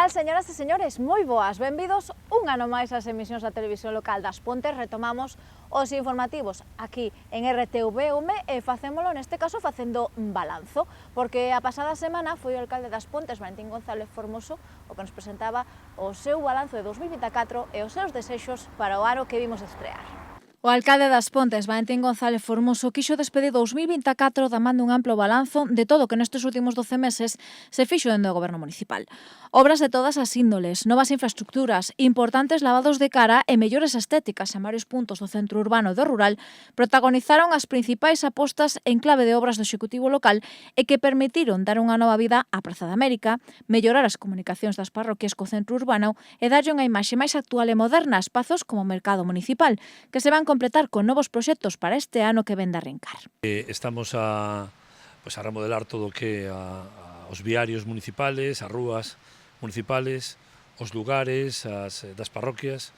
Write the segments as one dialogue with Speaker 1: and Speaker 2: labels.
Speaker 1: tal, señoras e señores? Moi boas, benvidos un ano máis ás emisións da televisión local das Pontes. Retomamos os informativos aquí en RTV1 e facémolo neste caso facendo un balanzo, porque a pasada semana foi o alcalde das Pontes, Valentín González Formoso, o que nos presentaba o seu balanzo de 2024 e os seus desexos para o ano que vimos estrear. O alcalde das Pontes, Valentín González Formoso, quixo despedir 2024 damando un amplo balanzo de todo o que nestes últimos 12 meses se fixo dentro do goberno municipal. Obras de todas as índoles, novas infraestructuras, importantes lavados de cara e mellores estéticas en varios puntos do centro urbano e do rural protagonizaron as principais apostas en clave de obras do Executivo local e que permitiron dar unha nova vida á Praza da América, mellorar as comunicacións das parroquias co centro urbano e darlle unha imaxe máis actual e moderna a espazos como o mercado municipal, que se van completar con novos proxectos para este ano que ven de arrincar.
Speaker 2: Estamos a remodelar todo o que os viarios municipales, as rúas municipales, os lugares das parroquias,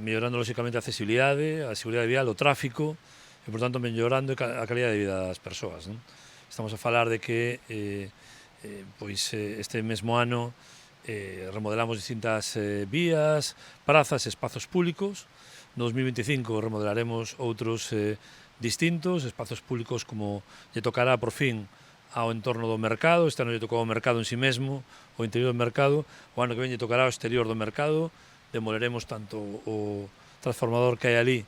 Speaker 2: mellorando lóxicamente a accesibilidade, a seguridade vial, o tráfico e, por tanto, mellorando a calidade de vida das persoas, non? Estamos a falar de que este mesmo ano remodelamos distintas vías, prazas, espazos públicos. No 2025 remodelaremos outros distintos, espazos públicos como lle tocará por fin ao entorno do mercado. Este ano lle tocou ao mercado en si mesmo, o interior do mercado. O ano que ven lle tocará ao exterior do mercado. Demoleremos tanto o transformador que hai ali,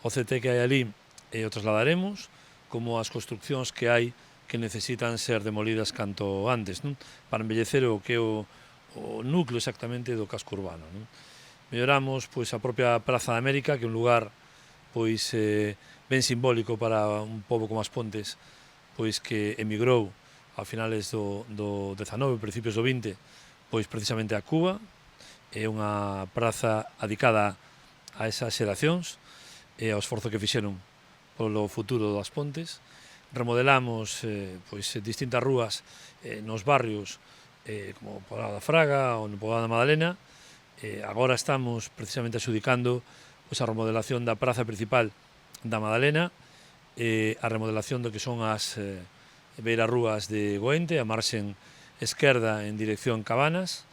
Speaker 2: o CT que hai ali, e o trasladaremos, como as construccións que hai que necesitan ser demolidas canto antes, non? Para embellecer o que é o núcleo exactamente do casco urbano, non? Melloramos a propia Praza da América, que é un lugar ben simbólico para un pobo como as Pontes, que emigrou a finales do 19, principios do 20, precisamente a Cuba. É unha praza dedicada a esas xeracións e ao esforzo que fixeron polo futuro das Pontes. Remodelamos distintas rúas nos barrios como o Poblado da Fraga ou no Poblado da Madalena. Agora estamos precisamente adxudicando a remodelación da praza principal da Madalena, a remodelación do que son as beirarrúas de Goente, a marxen esquerda en dirección Cabanas.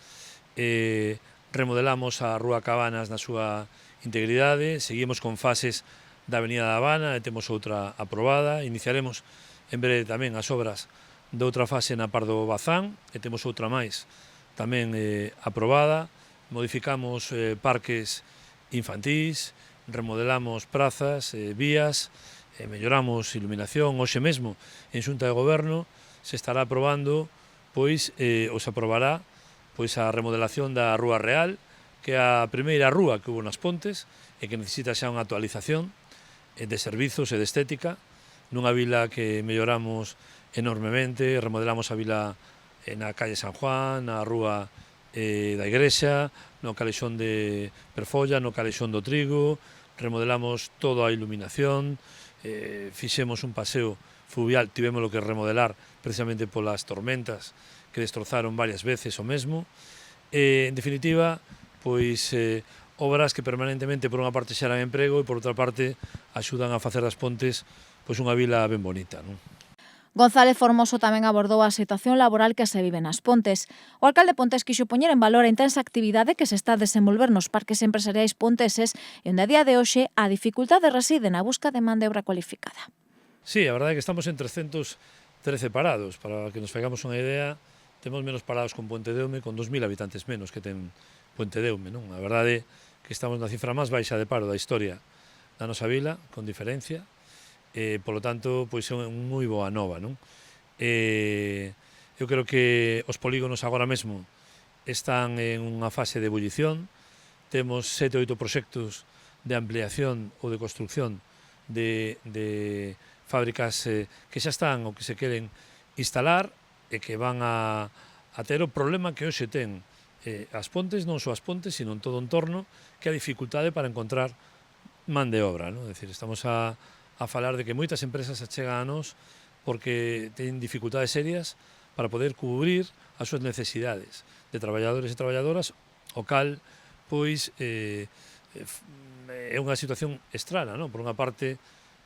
Speaker 2: Remodelamos a Rúa Cabanas na súa integridade, seguimos con fases da Avenida da Habana e temos outra aprobada. Iniciaremos en breve tamén as obras de outra fase na Pardo Bazán e temos outra máis tamén aprobada. Modificamos parques infantís, remodelamos prazas, vías, melloramos iluminación. Hoxe mesmo, en Xunta de Goberno, se estará aprobando, ou se aprobará, a remodelación da Rúa Real, que é a primeira rúa que hubo nas Pontes e que necesita xa unha actualización de servizos e de estética, nunha vila que melloramos enormemente. Remodelamos a vila na calle San Juan, na rúa da Igrexa, no calexón de Perfolla, no calexón do Trigo. Remodelamos toda a iluminación, fixemos un paseo fluvial, tivemos que remodelar precisamente polas tormentas que destrozaron varias veces o mesmo. En definitiva, obras que permanentemente por unha parte xeran emprego e por outra parte axudan a facer das Pontes unha vila ben bonita, non?
Speaker 1: González Formoso tamén abordou a situación laboral que se vive nas Pontes. O alcalde pontés quixo poñer en valor a intensa actividade que se está a desenvolver nos parques empresariais ponteses e onde a día de hoxe a dificultade reside na busca de man de obra cualificada.
Speaker 2: Sí, a verdade é que estamos en 313 parados. Para que nos fagamos unha idea, temos menos parados con Pontedeume, con 2.000 habitantes menos que ten Pontedeume, non? A verdade é que estamos na cifra máis baixa de paro da historia da nosa vila, con diferencia. Polo tanto, é moi boa nova, non? Eu creo que os polígonos agora mesmo están en unha fase de ebullición. Temos 7 ou 8 proxectos de ampliación ou de construcción de fábricas que xa están ou que se queren instalar e que van a ter o problema que hoxe ten as Pontes, non só as Pontes, sino en todo o entorno, que é a dificultade para encontrar man de obra, non? É dicir, estamos a falar de que moitas empresas achegan a nós porque teñen dificultades serias para poder cubrir as súas necesidades de traballadores e traballadoras, o cal, é unha situación estrana, non? Por unha parte,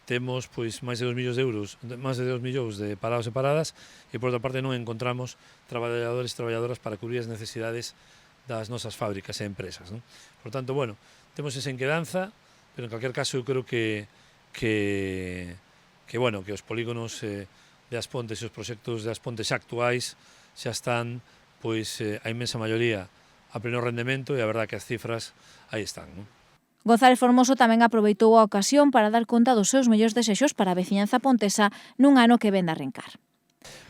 Speaker 2: temos máis de 2 millóns de euros, máis de 2 millóns de parados e paradas, e por outra parte non encontramos traballadores e traballadoras para cubrir as necesidades das nosas fábricas e empresas, non? Por tanto, bueno, temos esa inquedanza, pero en calquer caso eu creo que os polígonos de As Pontes e os proxectos de As Pontes actuais xa están, pois, a inmensa maioría a pleno rendemento e a verdad que as cifras aí están, non?
Speaker 1: González Formoso tamén aproveitou a ocasión para dar conta dos seus mellores desexos para a veciñanza pontesa nun ano que vende a arrincar.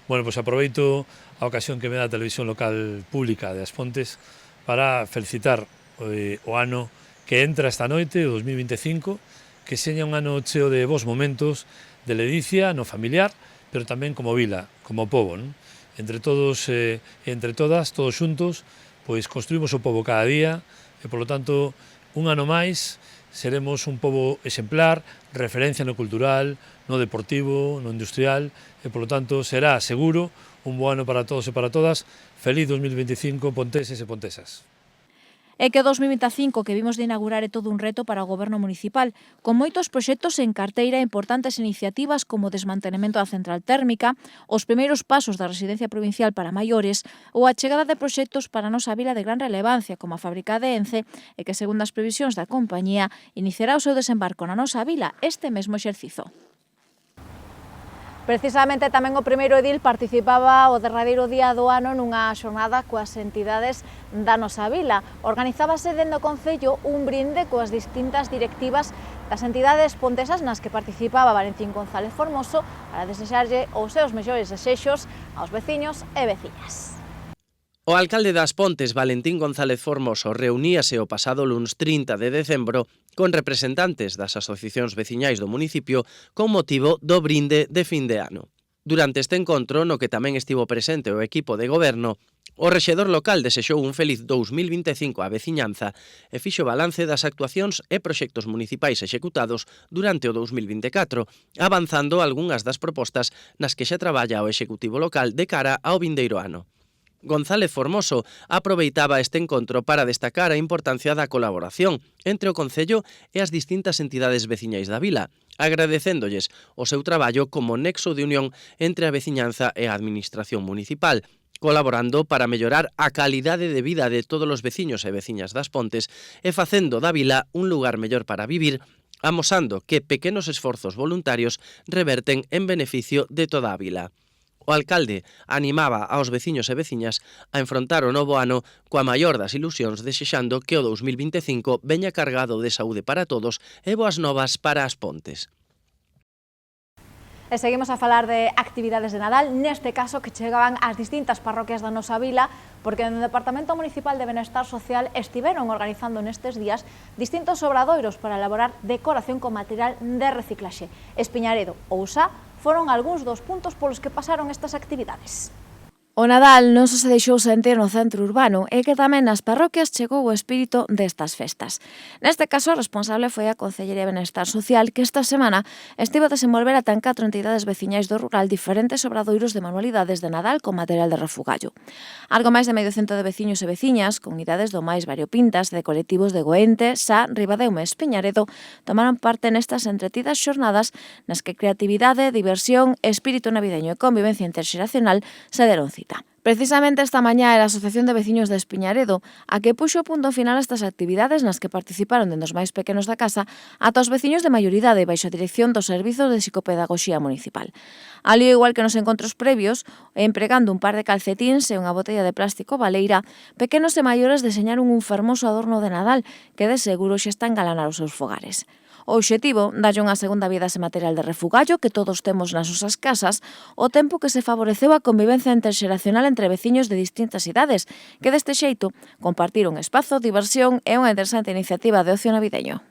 Speaker 2: Bueno, pois aproveito a ocasión que me dá a televisión local pública de As Pontes para felicitar o ano que entra esta noite, o 2025, que seña un ano cheo de bons momentos de ledicia, no familiar, pero tamén como vila, como pobo, non? Entre todos e entre todas, todos xuntos, pois construímos o pobo cada día e, polo tanto, un ano máis seremos un pobo exemplar, referencia no cultural, no deportivo, no industrial e, polo tanto, será seguro un bo ano para todos e para todas. Feliz 2025, ponteses e pontesas.
Speaker 1: É que o 2025 que vimos de inaugurar é todo un reto para o goberno municipal, con moitos proxectos en carteira e importantes iniciativas como o desmantelemento da central térmica, os primeiros pasos da residencia provincial para maiores ou a chegada de proxectos para a nosa vila de gran relevancia como a fábrica de Ence e que, segundo as previsións da compañía, iniciará o seu desembarco na nosa vila este mesmo exercizo. Precisamente tamén o primeiro edil participaba o derradeiro día do ano nunha xornada coas entidades da nosa vila. Organizábase dende o Concello un brinde coas distintas directivas das entidades pontesas nas que participaba Valentín González Formoso para desexarlle os seus mellores desexos aos veciños e veciñas.
Speaker 3: O alcalde das Pontes, Valentín González Formoso, reuníase o pasado luns 30 de decembro con representantes das asociacións veciñais do municipio con motivo do brinde de fin de ano. Durante este encontro, no que tamén estivo presente o equipo de goberno, o rexedor local desexou un feliz 2025 á veciñanza e fixo balance das actuacións e proxectos municipais executados durante o 2024, avanzando algunhas das propostas nas que xa traballa o Executivo local de cara ao vindeiro ano. González Formoso aproveitaba este encontro para destacar a importancia da colaboración entre o Concello e as distintas entidades veciñais da vila, agradecéndolles o seu traballo como nexo de unión entre a veciñanza e a administración municipal, colaborando para mellorar a calidade de vida de todos os veciños e veciñas das Pontes e facendo da vila un lugar mellor para vivir, amosando que pequenos esforzos voluntarios reverten en beneficio de toda a vila. O alcalde animaba aos veciños e veciñas a enfrontar o novo ano coa maior das ilusións, desexando que o 2025 veña cargado de saúde para todos e boas novas para As Pontes.
Speaker 1: E seguimos a falar de actividades de Nadal, neste caso que chegaban ás distintas parroquias da nosa vila, porque no Departamento Municipal de Benestar Social estiveron organizando nestes días distintos obradoiros para elaborar decoración con material de reciclaxe. Espiñaredo ou Sá foron algúns dos puntos polos que pasaron estas actividades. O Nadal non só se deixou sentir no centro urbano, é que tamén nas parroquias chegou o espírito destas festas. Neste caso, a responsable foi a Concellería de Benestar Social, que esta semana estivo a desenvolver ata en 4 entidades veciñais do rural diferentes obradoiros de manualidades de Nadal con material de refugallo. Algo máis de medio cento de veciños e veciñas, con idades do máis variopintas de colectivos de Goente, Sá, Ribadeume e Espiñaredo, tomaron parte nestas entretidas xornadas nas que creatividade, diversión, espírito navideño e convivencia interxeracional se deron cita. Precisamente esta mañá era a Asociación de Veciños de Espiñaredo a que puxo punto final a estas actividades nas que participaron dende os máis pequenos da casa ata os veciños de maioridade baixo a dirección dos Servizos de Psicopedagogía Municipal. Ali, igual que nos encontros previos, empregando un par de calcetíns e unha botella de plástico baleira, pequenos e maiores deseñaron un fermoso adorno de Nadal que de seguro xa está a engalanar os seus fogares. O obxectivo, dalle unha segunda vida a ese material de refugallo que todos temos nas nosas casas, o tempo que se favoreceu a convivencia interxeracional entre veciños de distintas idades, que deste xeito compartiron espazo, diversión e unha interesante iniciativa de ocio navideño.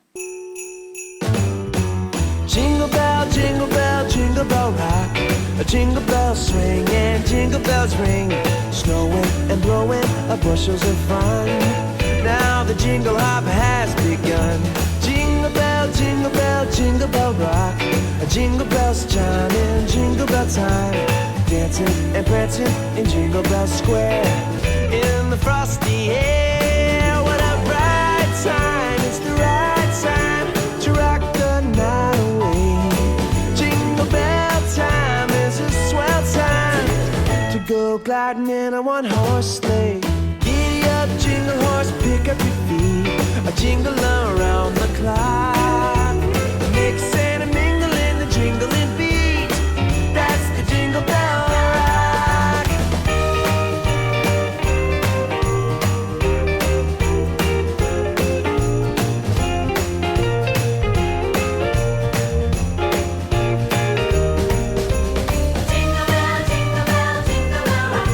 Speaker 1: Jingle bell, jingle bell, jingle bell rock. A jingle bell swing and jingle bells ring. Snowing and blowing a bushels of fun. Now the jingle hop has begun. Jingle bell, jingle bell, jingle bell rock. A jingle bells chiming, jingle bell time. Dancing and prancing in Jingle Bell Square. In the frosty air, what a bright time. It's the right time to rock the night away. Jingle bell time is a swell time to go gliding in a one-horse sleigh. Giddy up, jingle
Speaker 4: cars, pick up your feet, a jingle around the clock. Mix and a mingle in the jingling beat. That's the Jingle Bell Rock.
Speaker 5: Jingle bell, jingle bell, jingle bell rock.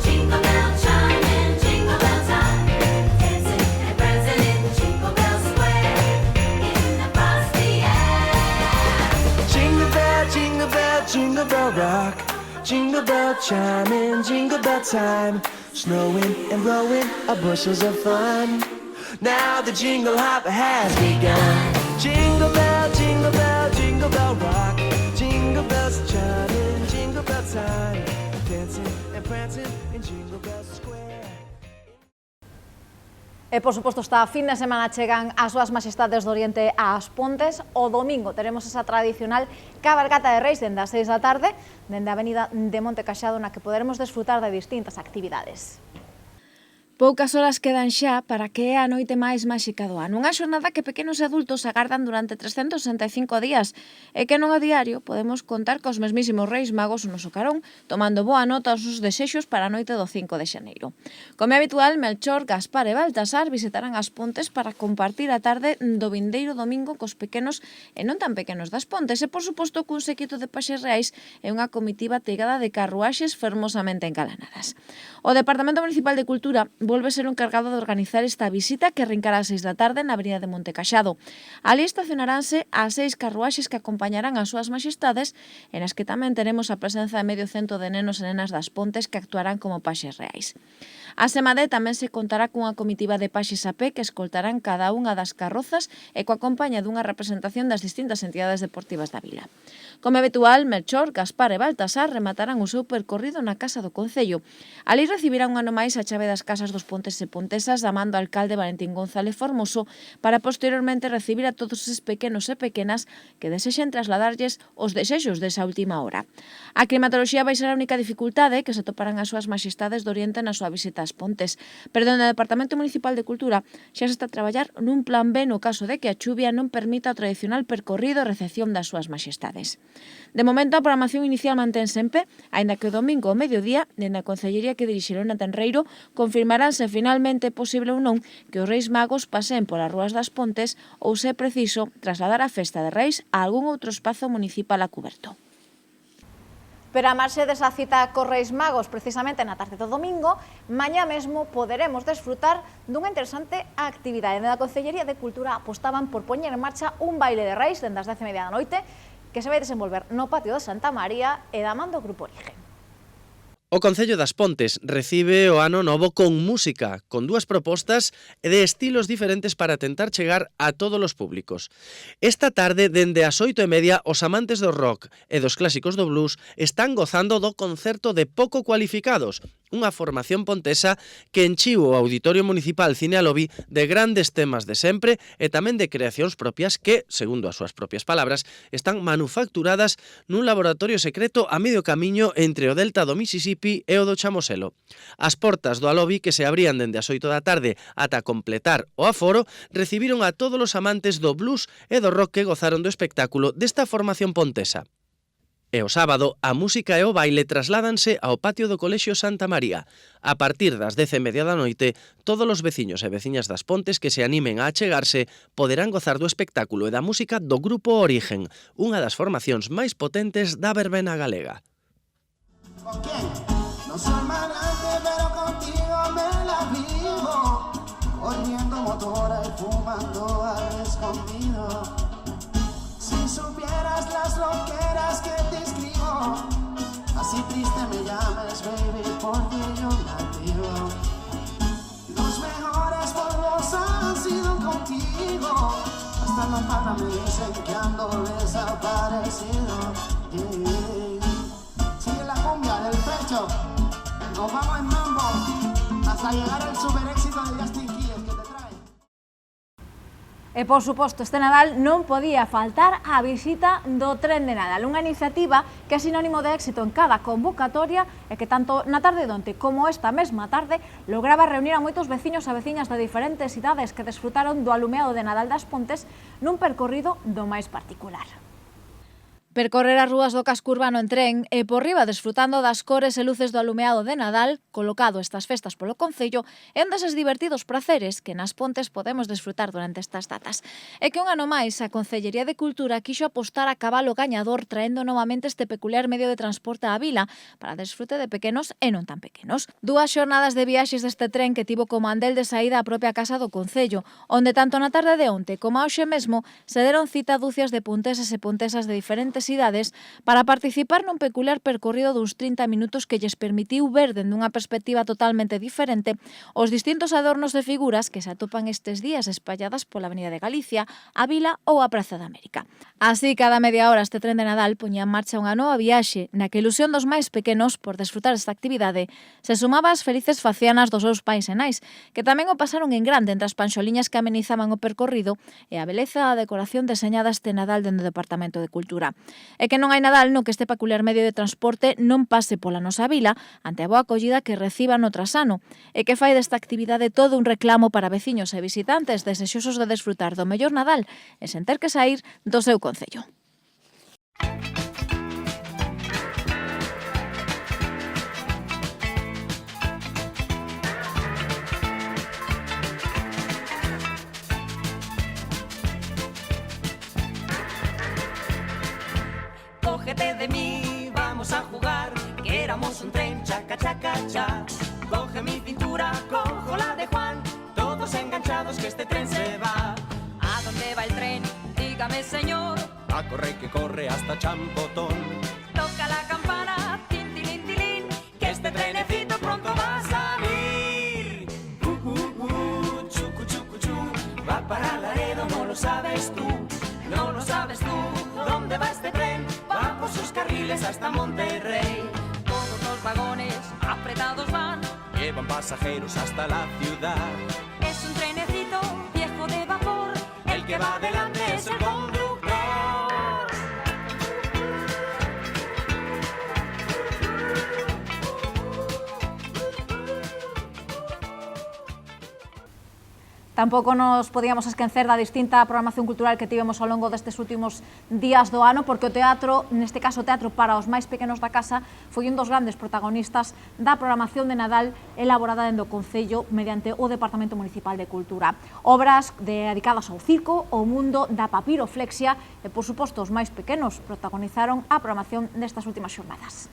Speaker 5: Jingle bell chime in jingle bell time. Dancing and prancing in Jingle Bell Square. In the frosty air.
Speaker 4: Jingle bell, jingle bell, jingle bell rock. Jingle bell chime in jingle bell time. Snowing and blowing are bushels of fun. Now the jingle hop has begun. Jingle bell, jingle bell, jingle bell rock. Jingle bells chime in jingle bell time. Dancing and prancing in Jingle Bell Square.
Speaker 1: E, por suposto, esta fin de semana chegan as súas majestades do Oriente ás Pontes. O domingo teremos esa tradicional cabalgata de Reis dende as 6 da tarde, dende a avenida de Monte Caxado, na que poderemos desfrutar de distintas actividades.
Speaker 6: Poucas horas quedan xa para que é a noite máis máxica do ano. Unha xornada que pequenos e adultos agardan durante 365 días e que non a diario podemos contar cos mesmísimos Reis Magos no noso carón, tomando boa nota os seus desexos para a noite do 5 de xaneiro. Como é habitual, Melchor, Gaspar e Baltasar visitarán as Pontes para compartir a tarde do vindeiro domingo cos pequenos e non tan pequenos das Pontes e, por suposto, cun séquito de paxes reais e unha comitiva ateigada de carruaxes fermosamente engalanadas. O Departamento Municipal de Cultura volve ser o encargado de organizar esta visita que arrincará ás 6 da tarde na avenida de Monte Caxado. Ali estacionaránse as 6 carruaxes que acompañarán as súas majestades e nas que tamén teremos a presenza de medio cento de nenos e nenas das Pontes que actuarán como paxes reais. A Semade tamén se contará cunha comitiva de paxes a pé que escoltarán cada unha das carrozas e coa compañía dunha representación das distintas entidades deportivas da vila. Como habitual, Melchor, Gaspar e Baltasar rematarán o seu percorrido na Casa do Concello. Ali recibirán un ano máis a chave das casas dos pontes e pontesas da man do alcalde Valentín González Formoso para posteriormente recibir a todos eses pequenos e pequenas que desexen trasladarlles os desexos desa última hora. A climatoloxía vai ser a única dificultade que se toparán as súas majestades do Oriente na súa visita ás Pontes, pero no Departamento Municipal de Cultura xa se está a traballar nun plan B no caso de que a chuvia non permita o tradicional percorrido e recepción das súas majestades. De momento, a programación inicial mantense en pé, aínda que o domingo ao mediodía, dende a Concellería que dirixirá Lorena Tenreiro, confirmarán se finalmente é posible ou non que os Reis Magos paseen polas rúas das Pontes ou se é preciso trasladar a festa de Reis a algún outro espazo municipal a cuberto.
Speaker 1: Pero a marxe desa cita cos Reis Magos, precisamente na tarde do domingo, mañá mesmo poderemos desfrutar dunha interesante actividade. Na Concellería de Cultura apostaban por poñer en marcha un baile de Reis dende as 10:30 da noite que se vai desenvolver no patio de Santa María e da man do Grupo Origen.
Speaker 3: O Concello das Pontes recibe o ano novo con música, con dúas propostas e de estilos diferentes para tentar chegar a todos os públicos. Esta tarde, dende as 8:30, os amantes do rock e dos clásicos do blues están gozando do concerto de Pouco Cualificados, unha formación pontesa que enchiu o Auditorio Municipal Cine Lobby de grandes temas de sempre e tamén de creacións propias que, segundo as súas propias palabras, están manufacturadas nun laboratorio secreto a medio camiño entre o delta do Mississippi e o do Chamoselo. As portas do Alobi, que se abrían dende as 8 da tarde ata completar o aforo, recibiron a todos os amantes do blues e do rock que gozaron do espectáculo desta formación pontesa. E o sábado, a música e o baile trasládanse ao patio do Colexio Santa María. A partir das 10:30 da noite, todos os veciños e veciñas das Pontes que se animen a achegarse poderán gozar do espectáculo e da música do Grupo Origen, unha das formacións máis potentes da verbena galega.
Speaker 7: ¿Con quién? No soy manante, pero contigo me la vivo, corriendo motora y fumando al escondido. Si supieras las loqueras que te escribo, así triste me llames, baby, porque yo la vivo. Los mejores polvos han sido contigo, hasta los panas me dicen que ando desaparecido. Sigue la cumbia del pecho, nos vamos en mambo hasta llegar al super éxito de Justin Quiles que te trae.
Speaker 1: E, por suposto, este Nadal non podía faltar a visita do Tren de Nadal, unha iniciativa que é sinónimo de éxito en cada convocatoria e que tanto na tarde de onte como esta mesma tarde lograba reunir a moitos veciños e veciñas de diferentes cidades que desfrutaron do alumeado de Nadal das Pontes nun percorrido do máis particular. Percorrer as rúas do casco urbano en tren e por riba desfrutando das cores e luces do alumeado de Nadal, colocado estas festas polo Concello, é un deses divertidos praceres que nas Pontes podemos desfrutar durante estas datas. E que un ano máis a Concellería de Cultura quixo apostar a cabalo gañador traendo novamente este peculiar medio de transporte á vila para desfrute de pequenos e non tan pequenos. Dúas xornadas de viaxes deste tren que tivo como andel de saída a propia casa do Concello, onde tanto na tarde de onte como a hoxe mesmo se deron cita dúcias de punteses e puntesas de diferentes cidades para participar nun peculiar percorrido duns 30 minutos que lles permitiu ver dende unha perspectiva totalmente diferente os distintos adornos de figuras que se atopan estes días espalladas pola Avenida de Galicia, a Vila ou a Praza da América. Así, cada media hora este tren de Nadal poñía en marcha unha nova viaxe na que a ilusión dos máis pequenos por desfrutar esta actividade se sumaba ás felices facianas dos seus pais e nais, que tamén o pasaron en grande entre as panxoliñas que amenizaban o percorrido e a beleza da decoración deseñada este Nadal dende o Departamento de Cultura. E que non hai Nadal no que este peculiar medio de transporte non pase pola nosa vila ante a boa acollida que reciba no trasano e que fai desta actividade todo un reclamo para veciños e visitantes desexosos de desfrutar do mellor Nadal e sen ter que sair do seu concello.
Speaker 8: Cógete de mí, vamos a jugar, que éramos un tren, chaca, chaca, cha. Coge mi cintura, cojo la de Juan, todos enganchados que este tren se va. ¿A dónde va el tren? Dígame, señor.
Speaker 9: A correr que corre hasta Champotón.
Speaker 8: Toca la campana, tin, tilín, tilín, que este trenecito pronto va a salir.
Speaker 9: Chucu, chucu, chu.
Speaker 8: Va para Laredo, no lo sabes tú, no lo sabes tú. ¿Dónde va este tren? Va por sus carriles hasta Monterrey. Todos los vagones apretados van,
Speaker 9: Llevan pasajeros hasta la ciudad.
Speaker 8: es un trenecito viejo de vapor, el que va adelante es el conductor.
Speaker 1: Tampouco nos podíamos esquecer da distinta programación cultural que tivemos ao longo destes últimos días do ano, porque o teatro, neste caso o teatro para os máis pequenos da casa, foi un dos grandes protagonistas da programación de Nadal elaborada dentro do Concello mediante o Departamento Municipal de Cultura. Obras dedicadas ao circo, ao mundo da papiroflexia e, por suposto, os máis pequenos protagonizaron a programación destas últimas xornadas.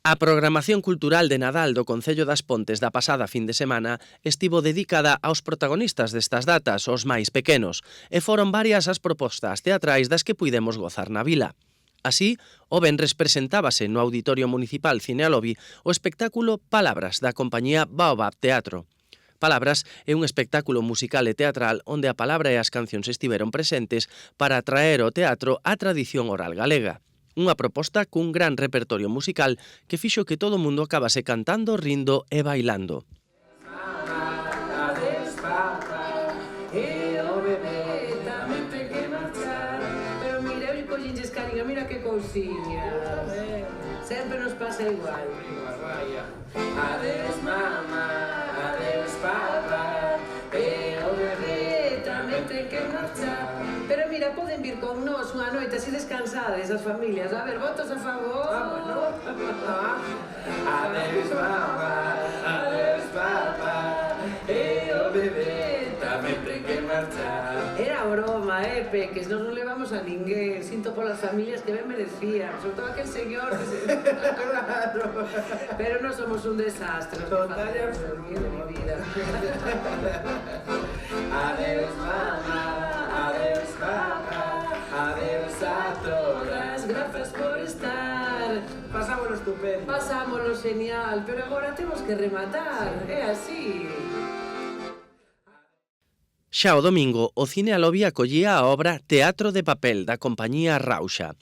Speaker 3: A programación cultural de Nadal do Concello das Pontes da pasada fin de semana estivo dedicada aos protagonistas destas datas, os máis pequenos, e foron varias as propostas teatrais das que puidemos gozar na vila. Así, o venres presentábase no Auditorio Municipal Cinealobi o espectáculo Palabras da compañía Baobab Teatro. Palabras é un espectáculo musical e teatral onde a palabra e as cancións estiveron presentes para traer ao teatro a tradición oral galega. Unha proposta cun gran repertorio musical que fixo que todo o mundo acabase cantando, rindo e bailando.
Speaker 10: Adeus, papá, e o bebé tamén ten que marchar. Pero mira, eu collinches cariño, mira que cousiña. Sempre nos pasa igual. Adeus, mamá, adeus, papá, e o bebé tamén ten que marchar. Pero mira, poden vir con nós unha noite así descansades as familias. A ver, votos a favor? Adeus, mamá, adeus, papá, e o bebé tamén ten que marchar. Era broma, peques, nos non levamos a ninguén. Sinto polas familias que ben merecían, sobre todo aquel señor que se... Claro. Pero non somos un desastre. Total e absoluto, mi vida. Adeus, mamá, adeus, papá, adeus a todas, grazas por estar. Pasámoslo estupendo. Pasámoslo genial, pero agora temos que rematar, é así.
Speaker 3: Xa o domingo, o Cinealobi acollía a obra Teatro de Papel da compañía Rauxa,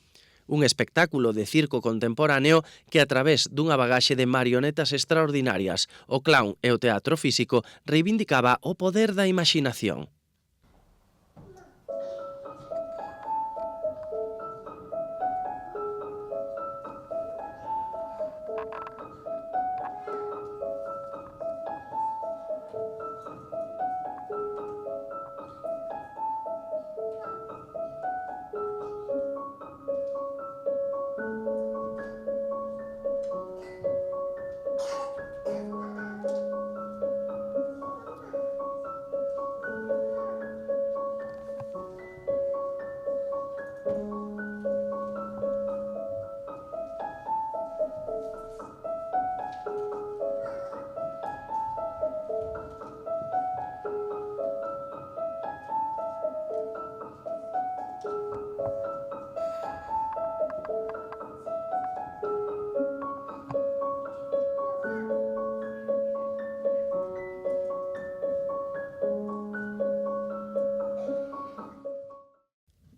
Speaker 3: un espectáculo de circo contemporáneo que a través dunha bagaxe de marionetas extraordinarias, o clown e o teatro físico reivindicaba o poder da imaxinación.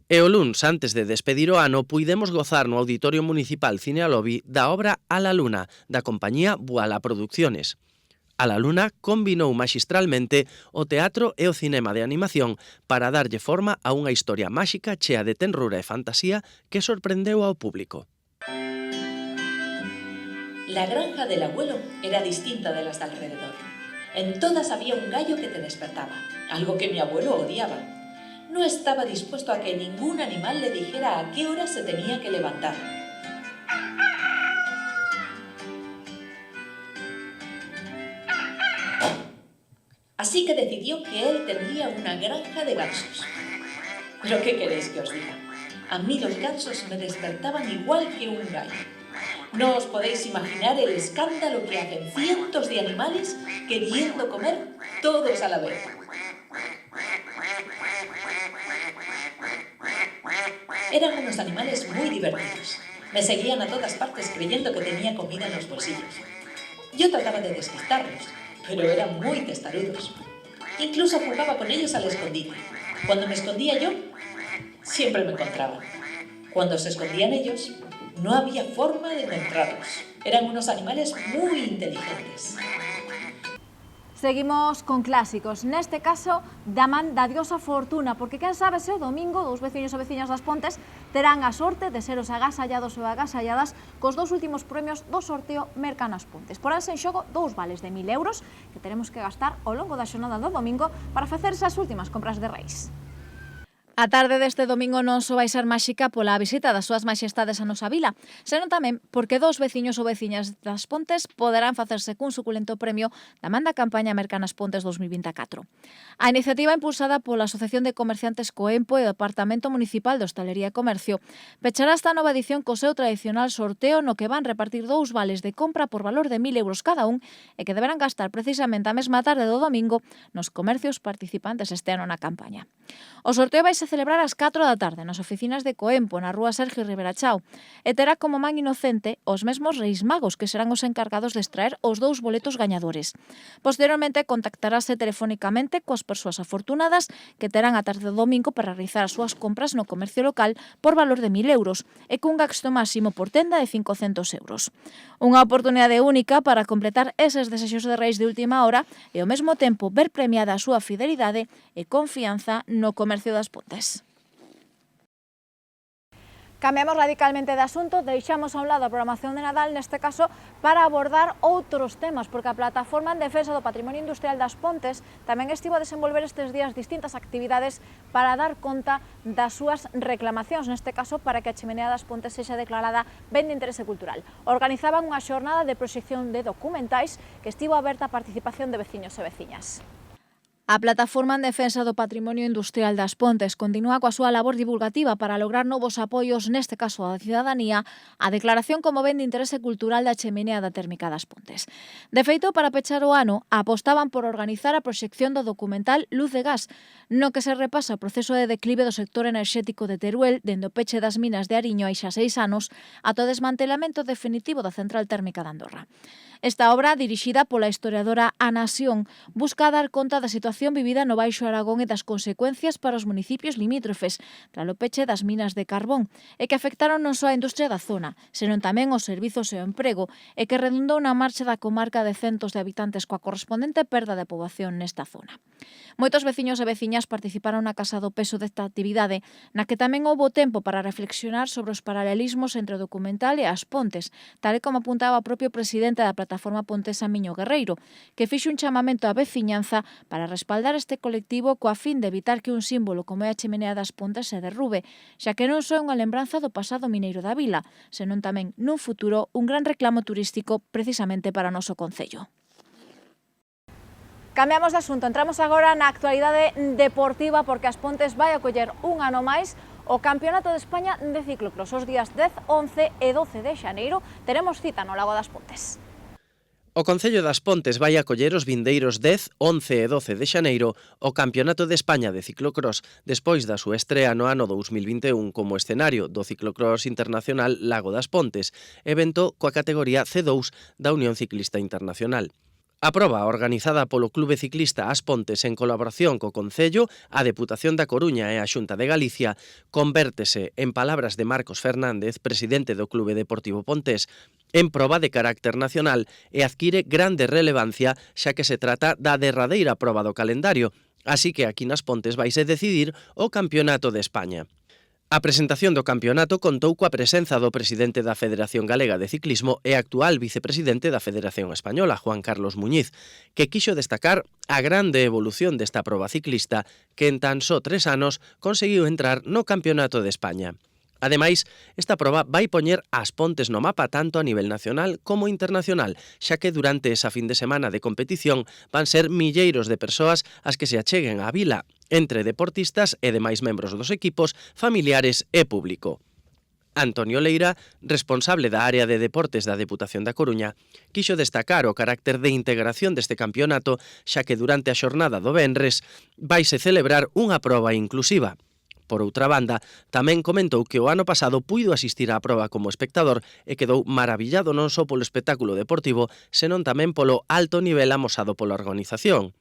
Speaker 3: E o luns, antes de despedir o ano, puidemos gozar no Auditorio Municipal Cine Alobi da obra A la Luna, da compañía Buala Producciones. A la Luna combinou maxistralmente o teatro e o cinema de animación para darlle forma a unha historia máxica chea de tenrura e fantasía que sorprendeu ao público.
Speaker 11: La granja del abuelo era distinta de las de alrededor. En todas había un gallo que te despertaba, algo que mi abuelo odiaba. No estaba dispuesto a que ningún animal le dijera a qué hora se tenía que levantar. Así que decidió que él tendría una granja de gansos. ¿Pero qué queréis que os diga? A mí los gansos me despertaban igual que un gallo. No os podéis imaginar el escándalo que hacen cientos de animales queriendo comer todos a la vez. Eran unos animales muy divertidos. Me seguían a todas partes creyendo que tenía comida en los bolsillos. Yo trataba de despistarlos, pero eran muy testarudos. Incluso jugaba con ellos al escondite. Cuando me escondía yo, siempre me encontraban. Cuando se escondían ellos, no había forma de encontrarlos. Eran unos animales muy inteligentes.
Speaker 1: Seguimos con clásicos, neste caso da man da diosa Fortuna, porque quen sabe se o domingo dous veciños e veciñas das Pontes terán a sorte de ser os agasallados ou agasalladas cos dous últimos premios do sorteo Mercan as Pontes. Poránse en xogo 2 vales de 1.000 euros que teremos que gastar ao longo da xornada do domingo para facerse as últimas compras de Reis. A tarde deste domingo non só vai ser máxica pola visita das súas majestades a nosa vila, senón tamén porque 2 veciños ou veciñas das Pontes poderán facerse cun suculento premio da man da campaña Mercan as Pontes 2024. A iniciativa impulsada pola Asociación de Comerciantes Coempo e o Departamento Municipal de Hostalería e Comercio pechará esta nova edición co seu tradicional sorteo no que van repartir 2 vales de compra por valor de 1.000 euros cada un e que deberán gastar precisamente a mesma tarde do domingo nos comercios participantes este ano na campaña. O sorteo vai se celebrar ás 4 da tarde nas oficinas de Coempo, na rúa Sergio Rivera Chao, e terá como man inocente os mesmos Reis Magos que serán os encargados de extraer os 2 boletos gañadores. Posteriormente, contactarase telefónicamente coas persoas afortunadas que terán a tarde do domingo para realizar as súas compras no comercio local por valor de 1.000 euros e cun gasto máximo por tenda de 500 euros. Unha oportunidade única para completar eses desexos de Reis de última hora e ao mesmo tempo ver premiada a súa fidelidade e confianza no comercio das Pontes. Cambiamos radicalmente de asunto, deixamos a un lado a programación de Nadal, neste caso, para abordar outros temas, porque a Plataforma en Defensa do Patrimonio Industrial das Pontes tamén estivo a desenvolver estes días distintas actividades para dar conta das súas reclamacións, neste caso, para que a Chimenea das Pontes sexa declarada ben de interese cultural. Organizaban unha xornada de proxección de documentais que estivo aberta a participación de veciños e veciñas. A Plataforma en Defensa do Patrimonio Industrial das Pontes continúa coa súa labor divulgativa para lograr novos apoios, neste caso da cidadanía, a declaración como ben de interese cultural da Cheminea da Térmica das Pontes. De feito, para pechar o ano, apostaban por organizar a proxección do documental Luz de Gas, no que se repasa o proceso de declive do sector enerxético de Teruel dende o peche das minas de Ariño hai xa 6 anos ata o desmantelamento definitivo da central térmica de Andorra. Esta obra, dirixida pola historiadora Ana Sion, busca dar conta da situación vivida no Baixo Aragón e das consecuencias para os municipios limítrofes tralo peche das minas de carbón e que afectaron non só a industria da zona, senón tamén os servizos e o emprego e que redundou na marcha da comarca de centos de habitantes coa correspondente perda de poboación nesta zona. Moitos veciños e veciñas participaron na Casa do Peso desta actividade, na que tamén houbo tempo para reflexionar sobre os paralelismos entre o documental e as Pontes, tal e como apuntaba o propio presidente da Plataforma Pontesa Miño Guerreiro, que fixo un chamamento á veciñanza para respaldar este colectivo coa fin de evitar que un símbolo como é a Chemenea das Pontes se derrube, xa que non só é unha lembranza do pasado mineiro da vila, senón tamén nun futuro un gran reclamo turístico precisamente para o noso concello. Cambiamos de asunto, entramos agora na actualidade deportiva porque as Pontes vai acoller un ano máis o Campeonato de España de Ciclocross. Os días 10, 11 e 12 de xaneiro teremos cita no Lago das Pontes.
Speaker 3: O Concello das Pontes vai acoller os vindeiros 10, 11 e 12 de xaneiro o Campeonato de España de Ciclocross despois da súa estrea no ano 2021 como escenario do Ciclocross Internacional Lago das Pontes, evento coa categoría C2 da Unión Ciclista Internacional. A proba, organizada polo Clube Ciclista As Pontes en colaboración co Concello, a Deputación da Coruña e a Xunta de Galicia, convértese, en palabras de Marcos Fernández, presidente do Clube Deportivo Pontés, en proba de carácter nacional e adquire grande relevancia xa que se trata da derradeira proba do calendario, así que aquí nas Pontes vaise decidir o Campeonato de España. A presentación do campeonato contou coa presenza do presidente da Federación Galega de Ciclismo e actual vicepresidente da Federación Española, Juan Carlos Muñiz, que quixo destacar a grande evolución desta proba ciclista que en tan só 3 anos conseguiu entrar no Campeonato de España. Ademais, esta proba vai poñer As Pontes no mapa tanto a nivel nacional como internacional, xa que durante esa fin de semana de competición van ser milleiros de persoas as que se acheguen á vila, entre deportistas e demais membros dos equipos, familiares e público. Antonio Leira, responsable da área de deportes da Deputación da Coruña, quixo destacar o carácter de integración deste campeonato, xa que durante a xornada do venres vaise celebrar unha proba inclusiva. Por outra banda, tamén comentou que o ano pasado puido asistir á proba como espectador e quedou maravillado non só polo espectáculo deportivo, senón tamén polo alto nivel amosado pola organización.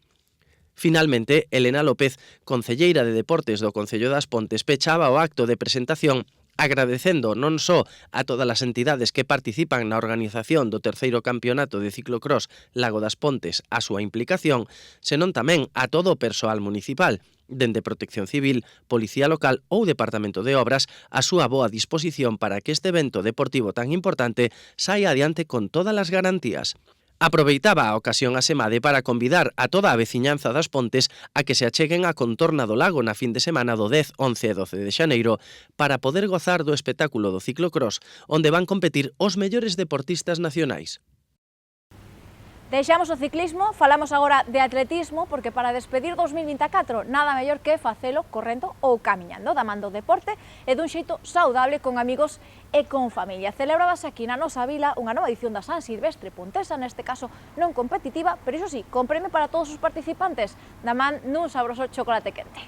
Speaker 3: Finalmente, Elena López, concelleira de Deportes do Concello das Pontes, pechaba o acto de presentación agradecendo non só a todas as entidades que participan na organización do terceiro campeonato de ciclocross Lago das Pontes a súa implicación, senón tamén a todo o persoal municipal, dende Protección Civil, Policía Local ou Departamento de Obras, a súa boa disposición para que este evento deportivo tan importante saia adiante con todas as garantías. Aproveitaba a ocasión a Semade para convidar a toda a veciñanza das Pontes a que se acheguen á contorna do lago na fin de semana do 10, 11 e 12 de xaneiro para poder gozar do espectáculo do ciclocross, onde van competir os mellores deportistas nacionais.
Speaker 1: Deixamos o ciclismo, falamos agora de atletismo, porque para despedir 2024 nada mellor que facelo correndo ou camiñando, da man do deporte e dun xeito saudable con amigos e con familia. Celebrábase aquí na nosa vila unha nova edición da San Silvestre Pontesa, neste caso non competitiva, pero iso sí, con premio para todos os participantes, da man nun sabroso chocolate quente.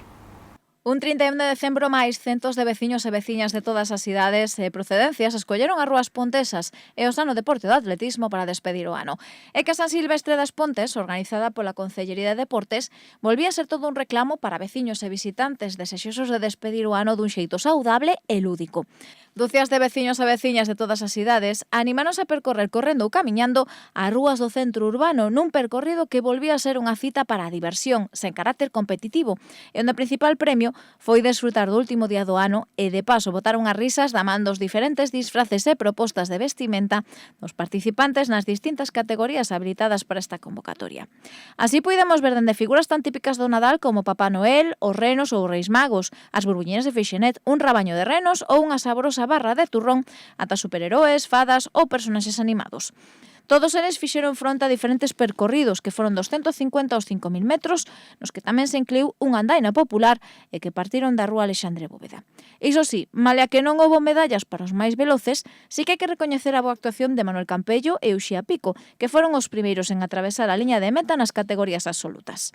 Speaker 6: Un 31 de decembro máis, centos de veciños e veciñas de todas as cidades e procedencias escolleron as rúas pontesas e o sano deporte do atletismo para despedir o ano. É que a San Silvestre das Pontes, organizada pola Concellería de Deportes, volvía a ser todo un reclamo para veciños e visitantes desexosos de despedir o ano dun xeito saudable e lúdico. Dúcias de veciños e veciñas de todas as cidades animáronse a percorrer correndo ou camiñando as rúas do centro urbano nun percorrido que volvía a ser unha cita para a diversión, sen carácter competitivo, e onde o principal premio foi desfrutar do último día do ano e de paso botar unhas risas da man dos diferentes disfraces e propostas de vestimenta dos participantes nas distintas categorías habilitadas para esta convocatoria. Así puidemos ver dende figuras tan típicas do Nadal como Papá Noel, os renos ou Reis Magos, as burbuñinas de Freixenet, un rabaño de renos ou unha saborosa barra de turrón, ata superheroes, fadas ou personaxes animados. Todos eles fixeron fronte a diferentes percorridos que foron dos 150 aos 5.000 metros, nos que tamén se incluiu unha andaina popular e que partiron da rúa Alexandre Bóveda. Iso sí, malia que non houbo medallas para os máis veloces, sí que hai que recoñecer a boa actuación de Manuel Campello e Uxía Pico, que foron os primeiros en atravesar a liña de meta nas categorías absolutas.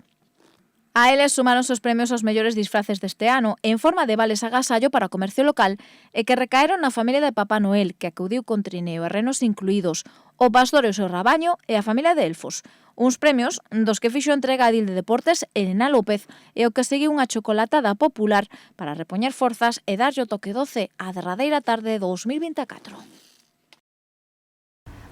Speaker 6: A eles sumaronse os premios aos mellores disfraces deste ano en forma de vales agasallo para o comercio local e que recaeron na familia de Papá Noel, que acudiu con trineo e renos incluídos, o pastor e o seu rabaño e a familia de elfos. Uns premios dos que fixo entrega a Edil de Deportes Elena López e o que seguiu unha chocolatada popular para repoñer forzas e darlle o toque doce á derradeira tarde de 2024.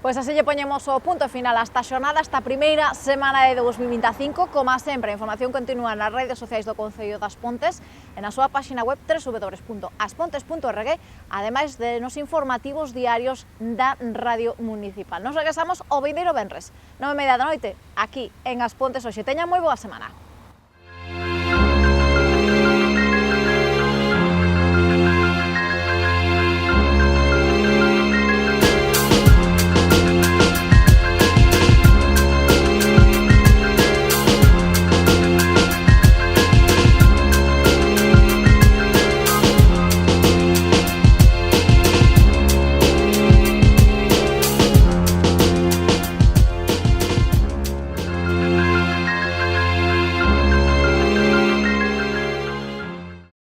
Speaker 1: Pois así lle poñemos o punto final a esta xornada, esta primeira semana de 2025. Como sempre, a información continúa nas redes sociais do Concello das Pontes e na súa páxina web www.aspontes.org, ademais de nos informativos diarios da Radio Municipal. Nos regresamos o vindeiro venres, 9:30 da noite, aquí en As Pontes. Hoxe teñan moi boa semana.